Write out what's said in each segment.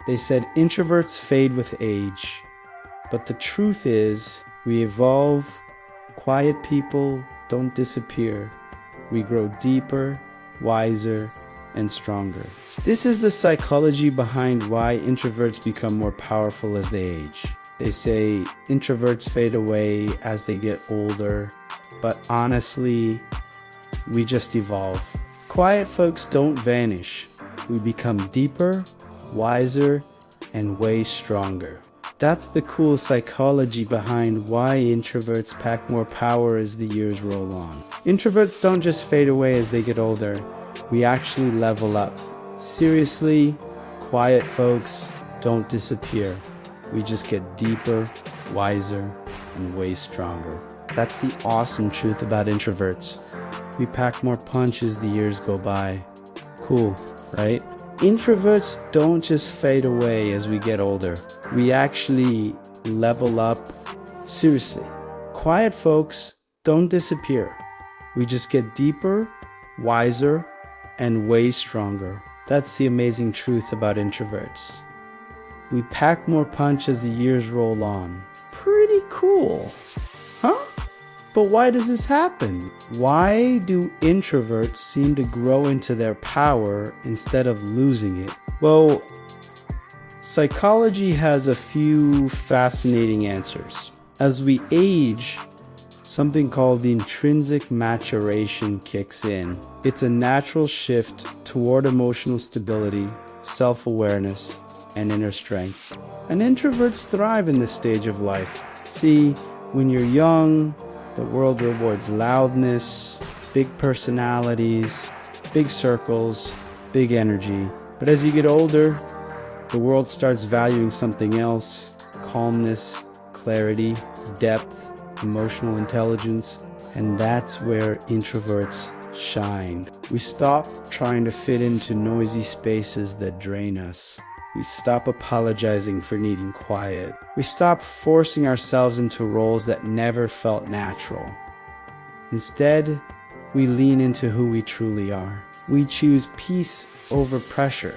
They said introverts fade with age, but the truth is we evolve. Quiet people don't disappear. We grow deeper, wiser, and stronger. This is the psychology behind why introverts become more powerful as they age. They say introverts fade away as they get older, but honestly, we just evolve. Quiet folks don't vanish. We become deeper, wiser, and way stronger. That's the cool psychology behind why introverts pack more power as the years roll on. Introverts don't just fade away as they get older. We actually level up. Seriously, quiet folks don't disappear. We just get deeper, wiser, and way stronger. That's the awesome truth about introverts. We pack more punch as the years go by. Cool, right? Introverts don't just fade away as we get older. We actually level up. Seriously, quiet folks don't disappear. We just get deeper, wiser, and way stronger. That's the amazing truth about introverts. We pack more punch as the years roll on. Pretty cool, huh? But why does this happen? Why do introverts seem to grow into their power instead of losing it? Well, psychology has a few fascinating answers. As we age, something called the intrinsic maturation kicks in. It's a natural shift toward emotional stability, self-awareness, and inner strength. And introverts thrive in this stage of life. See, when you're young, the world rewards loudness, big personalities, big circles, big energy. But as you get older, the world starts valuing something else: calmness, clarity, depth, emotional intelligence. And that's where introverts shine. We stop trying to fit into noisy spaces that drain us. We stop apologizing for needing quiet. We stop forcing ourselves into roles that never felt natural. Instead, we lean into who we truly are. We choose peace over pressure.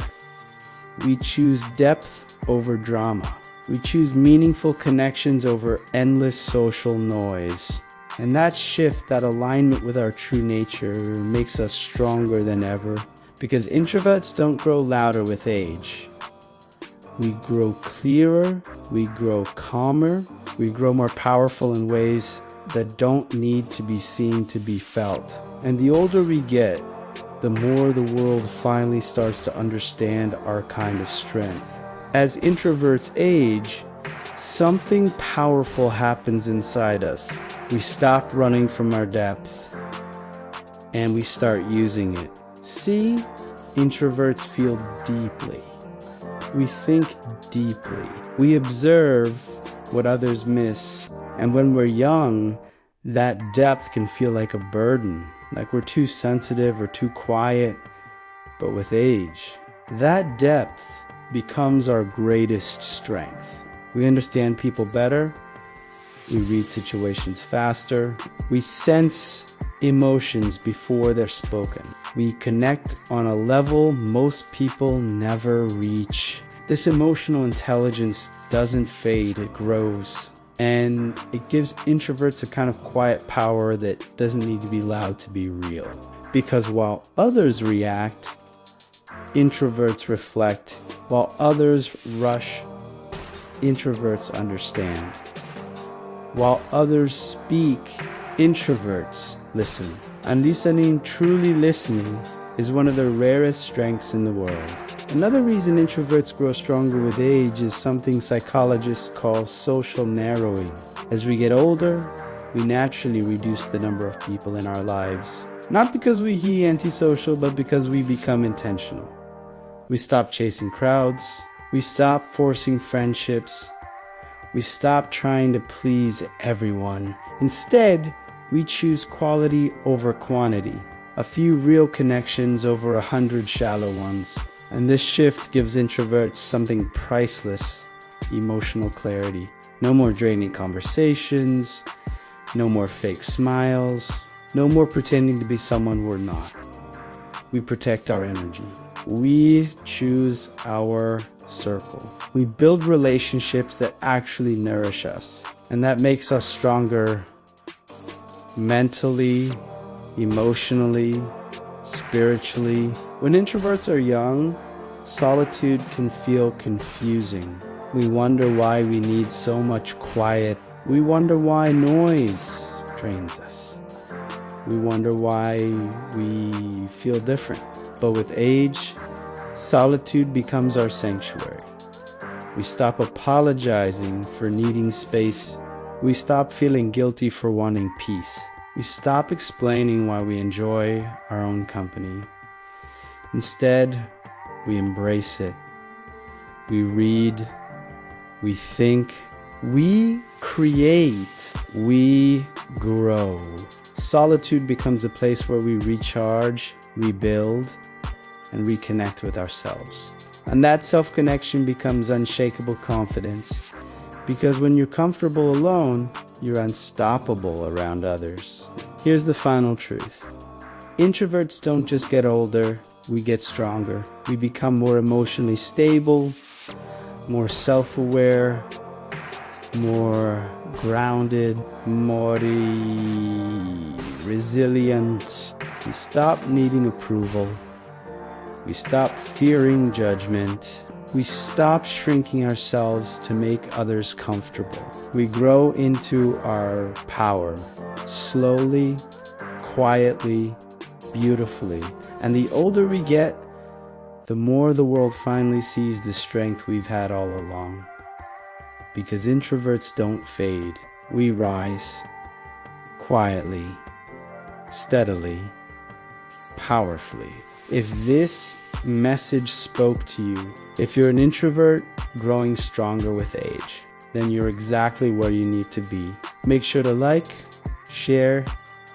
We choose depth over drama. We choose meaningful connections over endless social noise. And that shift, that alignment with our true nature, makes us stronger than ever. Because introverts don't grow louder with age. We grow clearer, we grow calmer, we grow more powerful in ways that don't need to be seen to be felt. And the older we get, the more the world finally starts to understand our kind of strength. As introverts age, something powerful happens inside us. We stop running from our depth, and we start using it. See, introverts feel deeply. We think deeply. We observe what others miss. And when we're young, that depth can feel like a burden, like we're too sensitive or too quiet. But with age, that depth becomes our greatest strength. We understand people better. We read situations faster. We sense emotions before they're spoken. We connect on a level most people never reach. This emotional intelligence doesn't fade, it grows. And it gives introverts a kind of quiet power that doesn't need to be loud to be real. Because while others react, introverts reflect. While others rush, introverts understand. While others speak, introverts listen. And listening, truly listening, is one of the rarest strengths in the world. Another reason introverts grow stronger with age is something psychologists call social narrowing. As we get older, we naturally reduce the number of people in our lives. Not because we be antisocial, but because we become intentional. We stop chasing crowds. We stop forcing friendships. We stop trying to please everyone. Instead, we choose quality over quantity. A few real connections over 100 shallow ones. And this shift gives introverts something priceless: emotional clarity. No more draining conversations, no more fake smiles, no more pretending to be someone we're not. We protect our energy. We choose our circle. We build relationships that actually nourish us, and that makes us stronger mentally, emotionally, spiritually. When introverts are young, solitude can feel confusing. We wonder why we need so much quiet. We wonder why noise drains us. We wonder why we feel different. But with age, solitude becomes our sanctuary. We stop apologizing for needing space. We stop feeling guilty for wanting peace. We stop explaining why we enjoy our own company. Instead, we embrace it. We read, we think, we create, we grow. Solitude becomes a place where we recharge, rebuild, and reconnect with ourselves. And that self-connection becomes unshakable confidence, because when you're comfortable alone, you're unstoppable around others. Here's the final truth. Introverts don't just get older, we get stronger. We become more emotionally stable, more self-aware, more grounded, more resilient. We stop needing approval. We stop fearing judgment. We stop shrinking ourselves to make others comfortable. We grow into our power, slowly, quietly, beautifully. And the older we get, the more the world finally sees the strength we've had all along. Because introverts don't fade. We rise, quietly, steadily, powerfully. If this message spoke to you, if you're an introvert growing stronger with age, then you're exactly where you need to be. Make sure to like, share,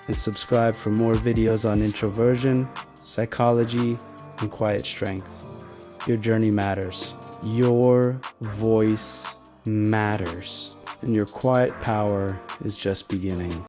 and subscribe for more videos on introversion, psychology, and quiet strength. Your journey matters. Your voice matters. And your quiet power is just beginning.